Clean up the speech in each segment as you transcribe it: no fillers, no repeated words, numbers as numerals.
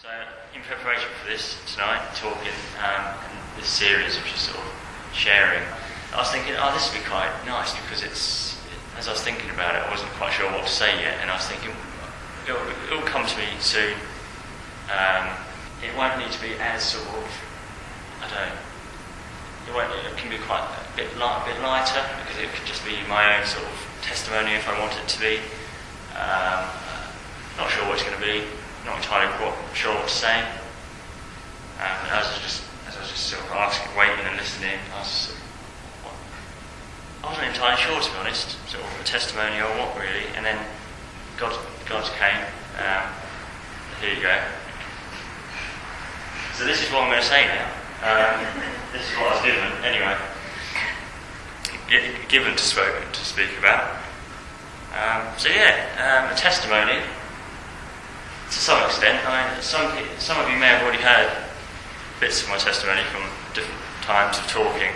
So, in preparation for this tonight, talking and this series, which is sort of sharing, I was thinking, this would be quite nice because as I was thinking about it, I wasn't quite sure what to say yet, and I was thinking, it'll come to me soon. It won't need to be as sort of, it can be quite a bit lighter, because it could just be my own sort of testimony if I want it to be. Not sure what it's going to be. Not entirely sure what to say. As I was just sort of asking, waiting and listening, I wasn't entirely sure, to be honest, sort of a testimony or what really. And then God came. Here you go. So this is what I'm going to say now. This is what I was given, anyway. Given to speak about. A testimony. To some extent, some of you may have already heard bits of my testimony from different times of talking,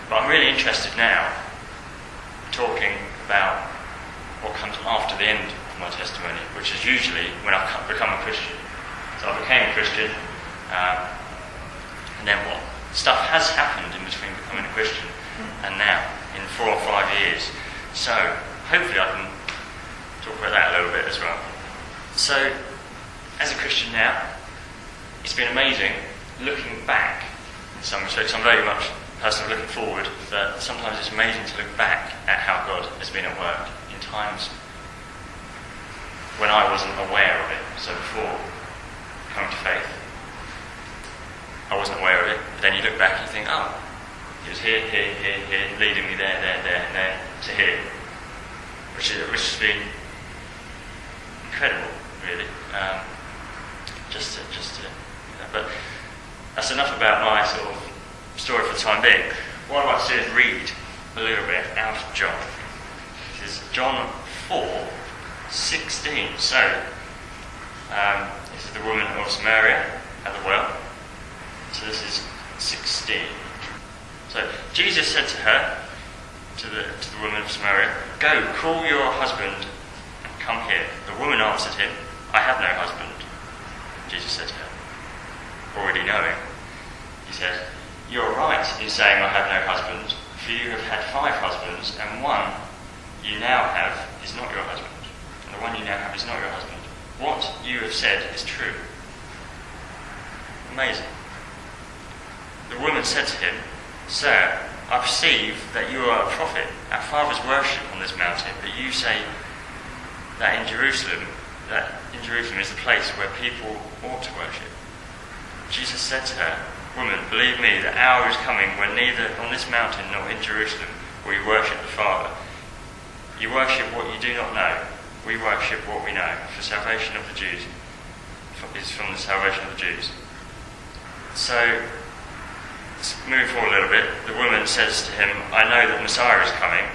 but I'm really interested now talking about what comes after the end of my testimony, which is usually when I become a Christian. So I became a Christian, and then what? Stuff has happened in between becoming a Christian and now, in 4 or 5 years. So hopefully I can talk about that a little bit as well. So, as a Christian now, it's been amazing looking back in some respects. I'm very much a person of looking forward, but sometimes it's amazing to look back at how God has been at work in times when I wasn't aware of it. So before coming to faith, I wasn't aware of it, but then you look back and you think, he was here, leading me there, and there, to here. Which has been incredible, really. But that's enough about my sort of story for the time being. What I'd like to do is read a little bit out of John. This is John 4:16. So, this is the woman of Samaria at the well. So this is 16. So Jesus said to her, to the woman of Samaria, "Go, call your husband and come here." The woman answered him, "I have no husband." Jesus said to her, already knowing, he said, "You're right in saying I have no husband, for you have had 5 husbands, and one you now have is not your husband. And the one you now have is not your husband. What you have said is true." Amazing. The woman said to him, "Sir, I perceive that you are a prophet. Our fathers worship on this mountain, but you say that in Jerusalem is the place where people ought to worship." Jesus said to her, "Woman, believe me, the hour is coming when neither on this mountain nor in Jerusalem will you worship the Father. You worship what you do not know. We worship what we know, for salvation of the Jews is from the salvation of the Jews." So, let's move forward a little bit. The woman says to him, "I know that Messiah is coming,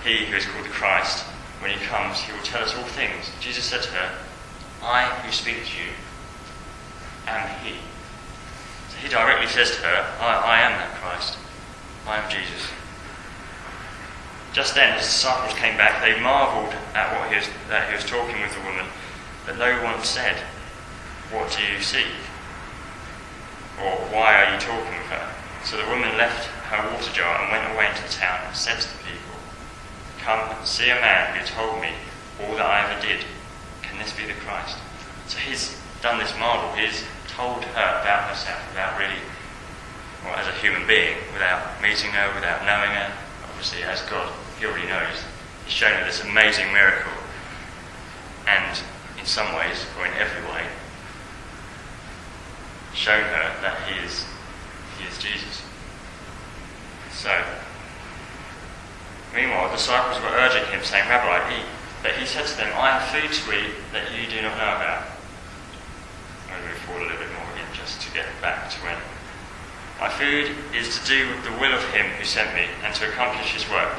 he who is called the Christ. When he comes, he will tell us all things." Jesus said to her, "I who speak to you am he." So he directly says to her, I am that Christ. I am Jesus. Just then his disciples came back. They marvelled at that he was talking with the woman, but no one said, "What do you seek?" or "Why are you talking with her?" So the woman left her water jar and went away into the town and said to the people, "Come and see a man who told me all that I ever did. Can this be the Christ?" So he's done this marvel. He's told her about herself, about really, as a human being, without meeting her, without knowing her. Obviously, as God, he already knows. He's shown her this amazing miracle. And in some ways, or in every way, shown her that he is Jesus. So, meanwhile, the disciples were urging him, saying, "Rabbi, eat." But he said to them, "I have food to eat that you do not know about." I'm going to move forward a little bit more again, just to get back to when. "My food is to do the will of him who sent me, and to accomplish his work.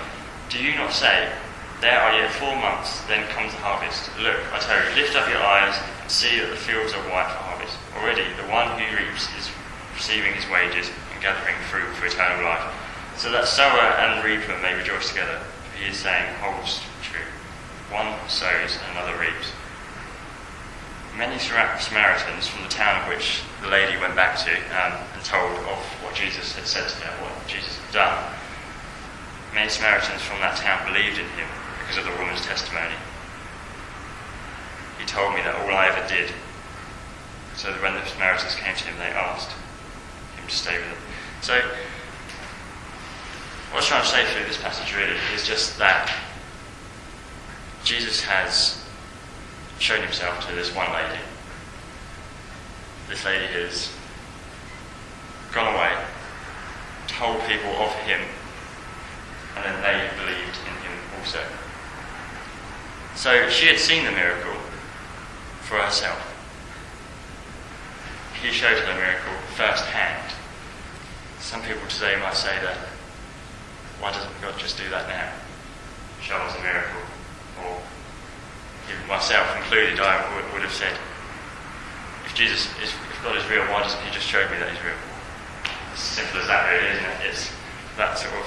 Do you not say, 'There are yet 4 months, then comes the harvest'? Look, I tell you, lift up your eyes and see that the fields are white for harvest. Already the one who reaps is receiving his wages and gathering fruit for eternal life, so that sower and reaper may rejoice together. For he is saying holds true. One sows and another reaps. many Samaritans from the town of which the lady went back to and told of what Jesus had said to her, what Jesus had done. Many Samaritans from that town believed in him because of the woman's testimony. He told me that all I ever did. So that when the Samaritans came to him, they asked him to stay with them. So, what I was trying to say through this passage really is just that Jesus has shown himself to this one lady. This lady has gone away, told people of him, and then they believed in him also. So she had seen the miracle for herself. He showed her the miracle firsthand. Some people today might say that, why doesn't God just do that now? Show us a miracle. Or even myself included, I would have said, if God is real, why doesn't he just show me that he's real? It's as simple as that really, isn't it? It's that sort of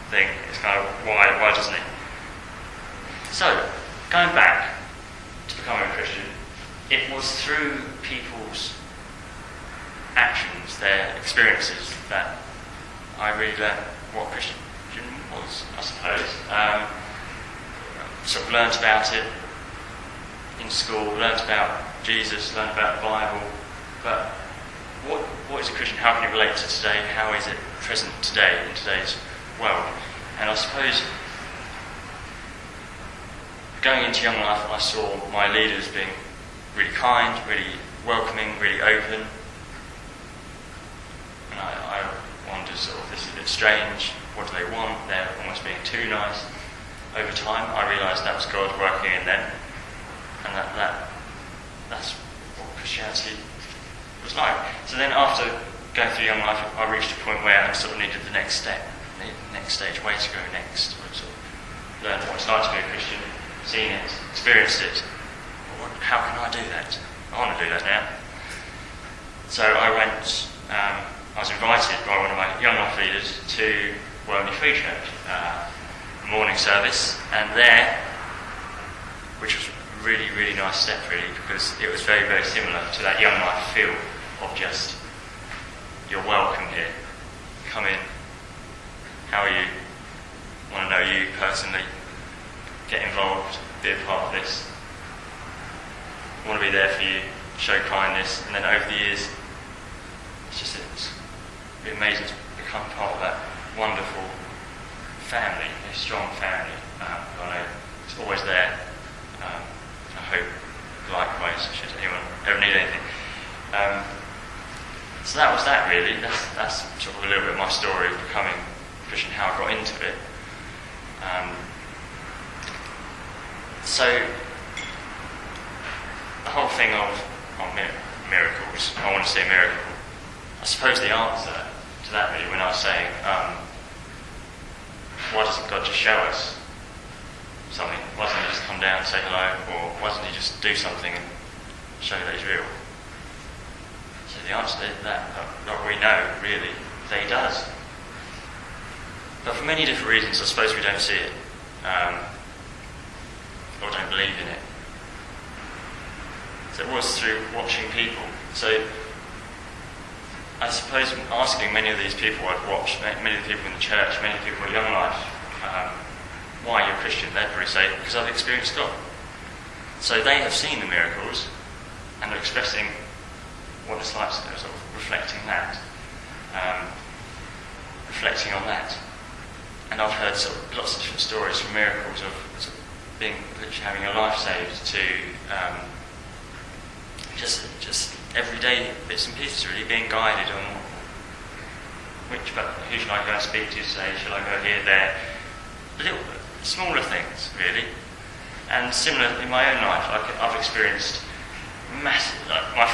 thing. It's kind of, why doesn't he? So, going back to becoming a Christian, it was through people's actions, their experiences, that I really learned what Christian was, I suppose. Sort of learnt about it in school, learnt about Jesus, learnt about the Bible, but what is a Christian? How can it relate to today? How is it present today in today's world? And I suppose going into young life, I saw my leaders being really kind, really welcoming, really open. And I wondered, sort of, this is a bit strange. What do they want? They're almost being too nice. Over time, I realised that was God working in them, and that's what Christianity was like. So then, after going through young life, I reached a point where I sort of needed the next step, the next stage, where to go next. I sort of learned what it's like to be a Christian, seen it, experienced it. How can I do that? I want to do that now. So I went. I was invited by one of my young life leaders to Wormley Free Church, morning service, and there, which was a really, really nice step really, because it was very, very similar to that young life feel of just, you're welcome here, come in, how are you, want to know you personally, get involved, be a part of this, want to be there for you, show kindness, and then over the years, it's been amazing to become part of that wonderful family, a strong family. I know it's always there. I hope likewise, should anyone ever need anything. So that was that really. That's sort of a little bit of my story of becoming Christian, how I got into it. So the whole thing of miracles, I want to see a miracle. I suppose the answer to that really, when I was saying, why doesn't God just show us something? Why doesn't he just come down and say hello? Or why doesn't he just do something and show that he's real? So the answer to that we know, really, that he does. But for many different reasons, I suppose we don't see it. Or don't believe in it. So it was through watching people. So I suppose asking many of these people I've watched, many of the people in the church, many of the people in Young Life, why you're a Christian, they'd probably say, because I've experienced God. So they have seen the miracles and are expressing what it's like to them, sort of reflecting that, reflecting on that. And I've heard sort of lots of different stories from miracles of sort of being, literally having your life saved to just everyday bits and pieces, really, being guided on who should I go and speak to today, should I go here, there, little smaller things, really. And similar in my own life, I've experienced massive, my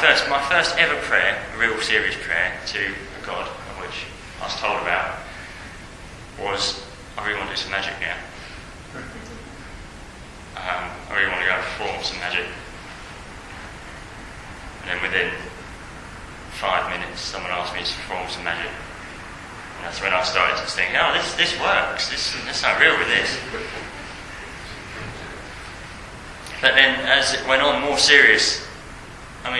first ever prayer, a real serious prayer to a God, of which I was told about, was, I really want to do some magic now. I really want to go and perform some magic. And then within 5 minutes, someone asked me to perform some magic. And that's when I started to think, oh, this works. There's something real with this. But then, as it went on, more serious I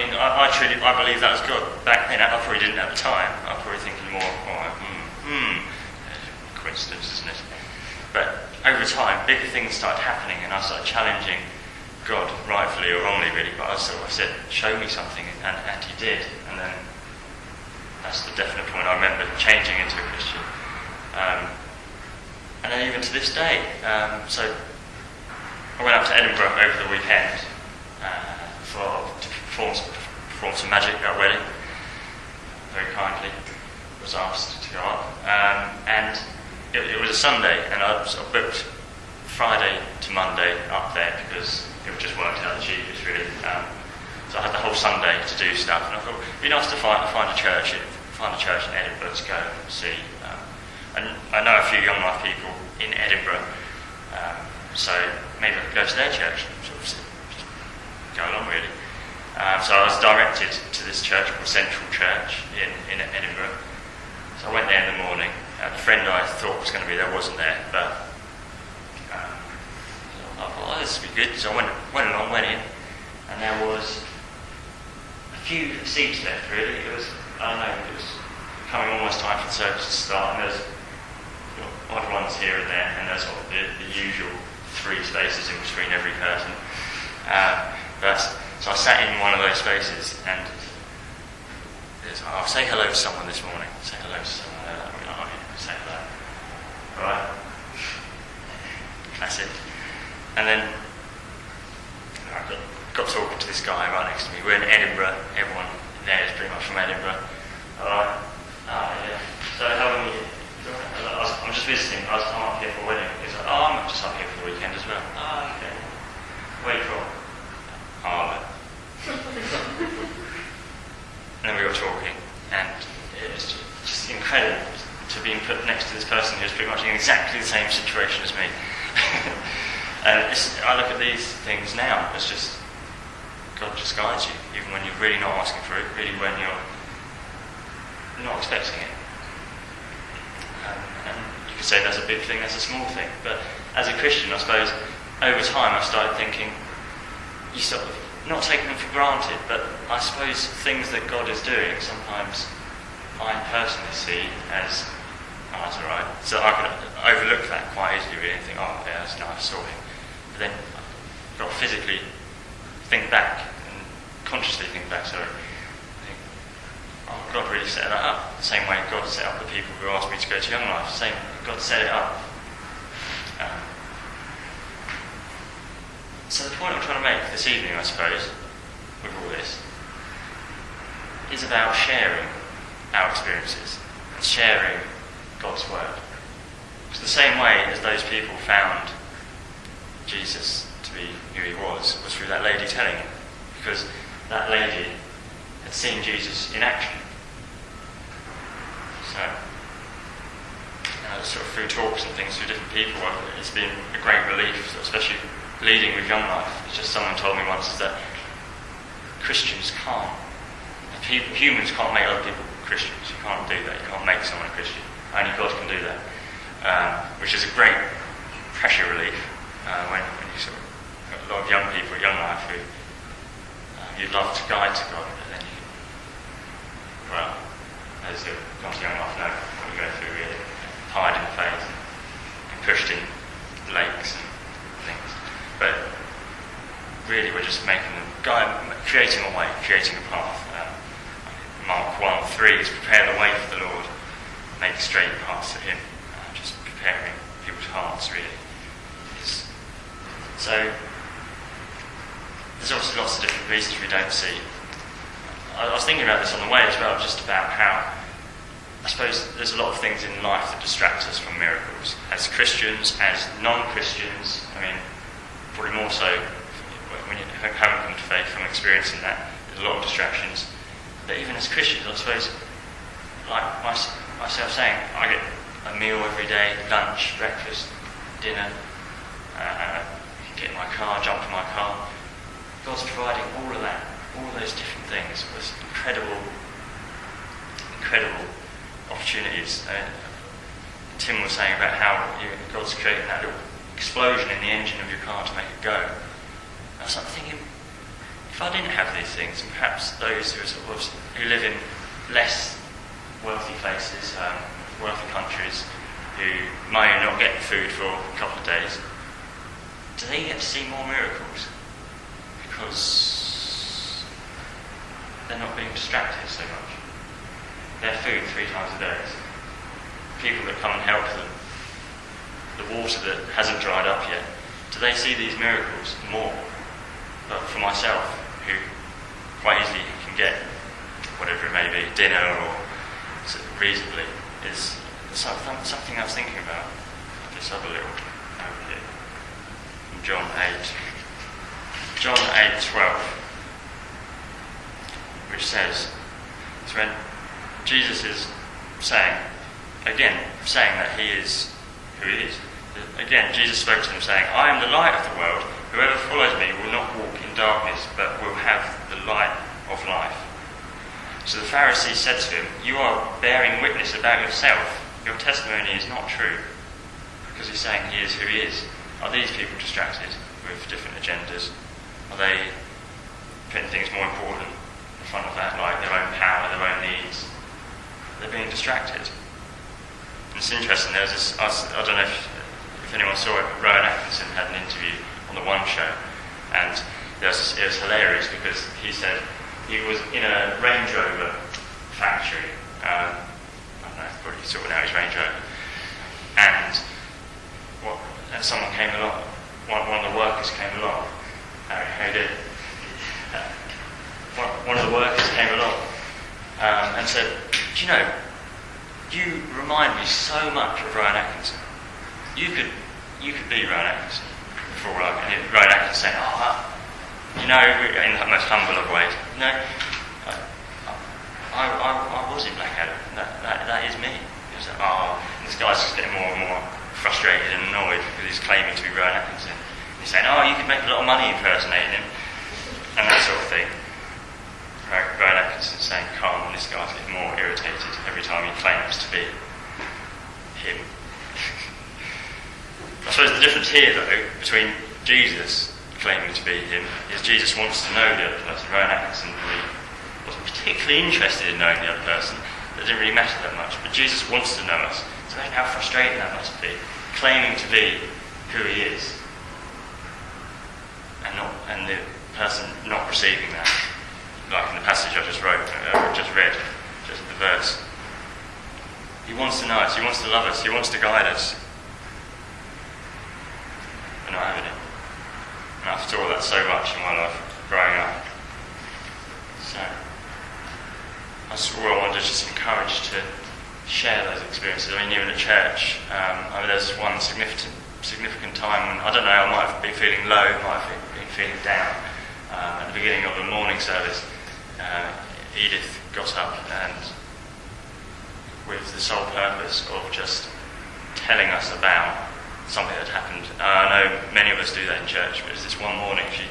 believe that was God. Back then, I probably didn't at the time. I was probably thinking more, coincidence, isn't it? But over time, bigger things started happening, and I started challenging God, rightfully or wrongly, really. But I sort of said, "Show me something," and He did. And then that's the definite point. I remember changing into a Christian, and then even to this day. So I went up to Edinburgh over the weekend to perform some magic at a wedding. Very kindly was asked to go up, and it was a Sunday, and I sort of booked Friday to Monday up there because it just worked out the cheapest, really. So I had the whole Sunday to do stuff, and I thought it'd be nice to find a church in Edinburgh to go and see. And I know a few Young Life people in Edinburgh, so maybe I could go to their church and sort of go along, really. So I was directed to this church called Central Church in Edinburgh. So I went there in the morning. The friend I thought was going to be there wasn't there, but I thought, this would be good. So I went in, and there was a few seats left, really. It was coming almost time for the service to start, and there's odd ones here and there, and there's sort of the usual 3 spaces in between every person. So I sat in one of those spaces, and I'll say hello to someone this morning. Say hello to someone. Say hello. Right. Classic. And then I got talking to this guy right next to me. We're in Edinburgh. Everyone there is pretty much from Edinburgh. Alright. Yeah. So how long are you? I'm just visiting. I'm up here for a wedding. He's like, I'm just up here for the weekend as well. Okay. Where are you from? Harvard. And then we got talking, and it was just incredible to be put next to this person who's pretty much in exactly the same situation as me. And I look at these things now, it's just, God just guides you, even when you're really not asking for it, really when you're not expecting it. And you could say that's a big thing, that's a small thing, but as a Christian, I suppose, over time I started thinking, you sort of, not taking them for granted, but I suppose things that God is doing, sometimes I personally see as, that's alright. So I could overlook that quite easily, really, and think, yeah, that's nice, I saw him. But then I've got to physically think back, and consciously think back, I think, God really set that up. The same way God set up the people who asked me to go to Young Life, the same, God set it up. So the point I'm trying to make this evening, I suppose, with all this, is about sharing our experiences and sharing God's word. Because the same way as those people found Jesus to be who he was through that lady telling him. Because that lady had seen Jesus in action. So, sort of through talks and things with different people, it's been a great relief, especially leading with Young Life. It's just someone told me once is that Christians can't, humans can't make other people Christians. You can't do that. You can't make someone a Christian. Only God can do that, which is a great pressure relief when you sort of got a lot of young people at Young Life who you'd love to guide to God, but then those who have gone to Young Life know what you go through, really. Tired in the face and pushed in the lakes and things. But really we're just creating a way, creating a path. Mark 1:3 is prepare the way for the Lord, make straight paths for him. Just preparing people's hearts, really. So there's obviously lots of different reasons we don't see. I was thinking about this on the way as well, just about how I suppose there's a lot of things in life that distract us from miracles. As Christians, as non-Christians, probably more so when you haven't come to faith from experiencing that, there's a lot of distractions. But even as Christians, I suppose, like myself saying, I get a meal every day, lunch, breakfast, dinner, get in my car, jump in my car. God's providing all of that, all of those different things with incredible opportunities. Tim was saying about how God's creating that little explosion in the engine of your car to make it go. I was thinking, if I didn't have these things, and perhaps those who live in less wealthy places, wealthy countries, who may not get food for a couple of days, do they get to see more miracles? Because they're not being distracted so much. Their food 3 times a day. People that come and help them. The water that hasn't dried up yet. Do they see these miracles more? But for myself, who quite easily can get whatever it may be, dinner or reasonably, is something I was thinking about. This other little over here. From John 8. John 8:12, which says, it's when Jesus is saying that he is who he is. Again, Jesus spoke to them saying, I am the light of the world. Whoever follows me will not walk in darkness, but will have the light of life. So the Pharisees said to him, you are bearing witness about yourself. Your testimony is not true. Because he's saying he is who he is. Are these people distracted with different agendas? Are they putting things more important in front of that, like their own power, their own needs? They're being distracted. And it's interesting, there was this, I don't know if anyone saw it, Rowan Atkinson had an interview on the One Show, and it was hilarious because he said he was in a Range Rover factory. I don't know, probably sorting out his Range Rover. And someone came along, one of the workers came along. How you doing? One of the workers came along and said, do you know, you remind me so much of Rowan Atkinson. You could be Rowan Atkinson. Before Rowan Atkinson saying, in the most humble of ways, I was in Blackadder. That is me. He was like, and this guy's just getting more and more frustrated and annoyed because he's claiming to be Rowan Atkinson. He's saying, you could make a lot of money impersonating him, and that sort of thing. Rowan Atkinson's saying, calm, and this guy's getting more irritated every time he claims to be him. I suppose the difference here, though, between Jesus claiming to be him, is Jesus wants to know the other person. Rowan Atkinson really wasn't particularly interested in knowing the other person. That didn't really matter that much. But Jesus wants to know us. So imagine how frustrating that must be, claiming to be who he is, and the person not receiving that. Like in the passage I just read, just the verse. He wants to know us, he wants to love us, he wants to guide us. We're not having it. And I've thought that so much in my life, growing up. So, I wanted to just encourage to share those experiences. I mean, even at church, there's one significant time when, I don't know, I might have been feeling low, might have been feeling down. At the beginning of the morning service, Edith got up and, with the sole purpose of just telling us about something that happened. I know many of us do that in church, but it was this one morning she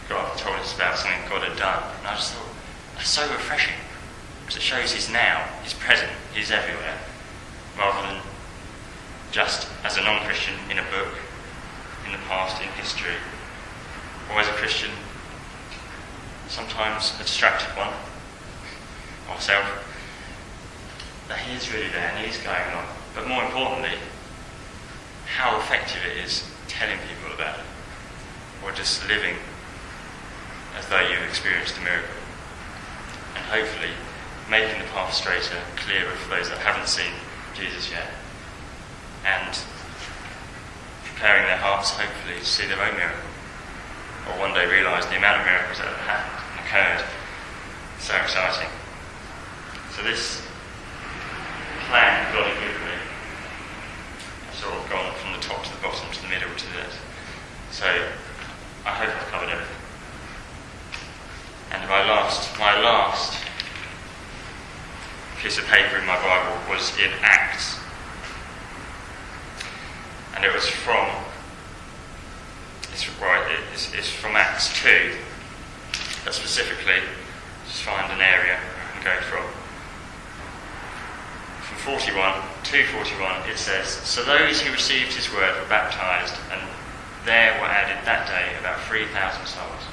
got up and told us about something God had done. And I just thought, that's so refreshing, because it shows he's now, he's present, he's everywhere, rather than just as a non-Christian in a book, in the past, in history, or as a Christian, sometimes a distracted one, myself, that he is really there and he's going on. But more importantly, how effective it is telling people about it, or just living as though you've experienced a miracle, and hopefully making the path straighter, clearer for those that haven't seen Jesus yet, and preparing their hearts hopefully to see their own miracle, or one day realise the amount of miracles that have happened and occurred. So exciting. So this plan God had given me, I've sort of gone from the top to the bottom to the middle to this. So I hope I've covered everything. And my last piece of paper in my Bible was in Acts. And it was from it's from Acts 2, but specifically, just find an area I can go from. From 2:41, it says, "So those who received his word were baptized, and there were added that day about 3,000 souls."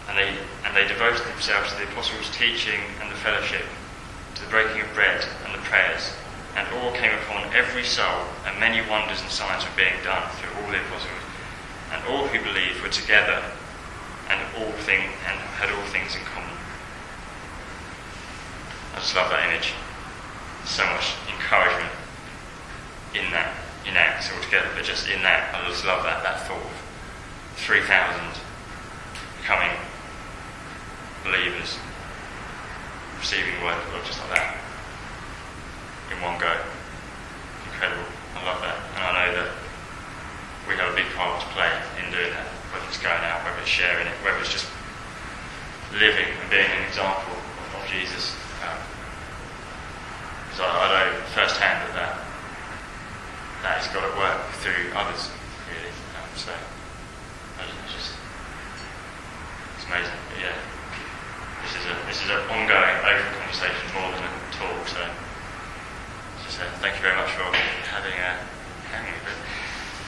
And they devoted themselves to the apostles' teaching and the fellowship, to the breaking of bread and the prayers. And awe came upon every soul, and many wonders and signs were being done through all the apostles. And all who believed were together, and had all things in common. I just love that image. So much encouragement in that, in Acts altogether, but just in that, I just love that thought of 3,000 becoming believers, receiving the word of God just like that, in one go. Incredible. I love that. And I know that we have a big part to play in doing that, whether it's going out, whether it's sharing it, whether it's just living and being an example of Jesus. Because I know firsthand that has got to work through others, really. So it's amazing. But yeah, this is an ongoing, open conversation more than a talk. So just thank you very much for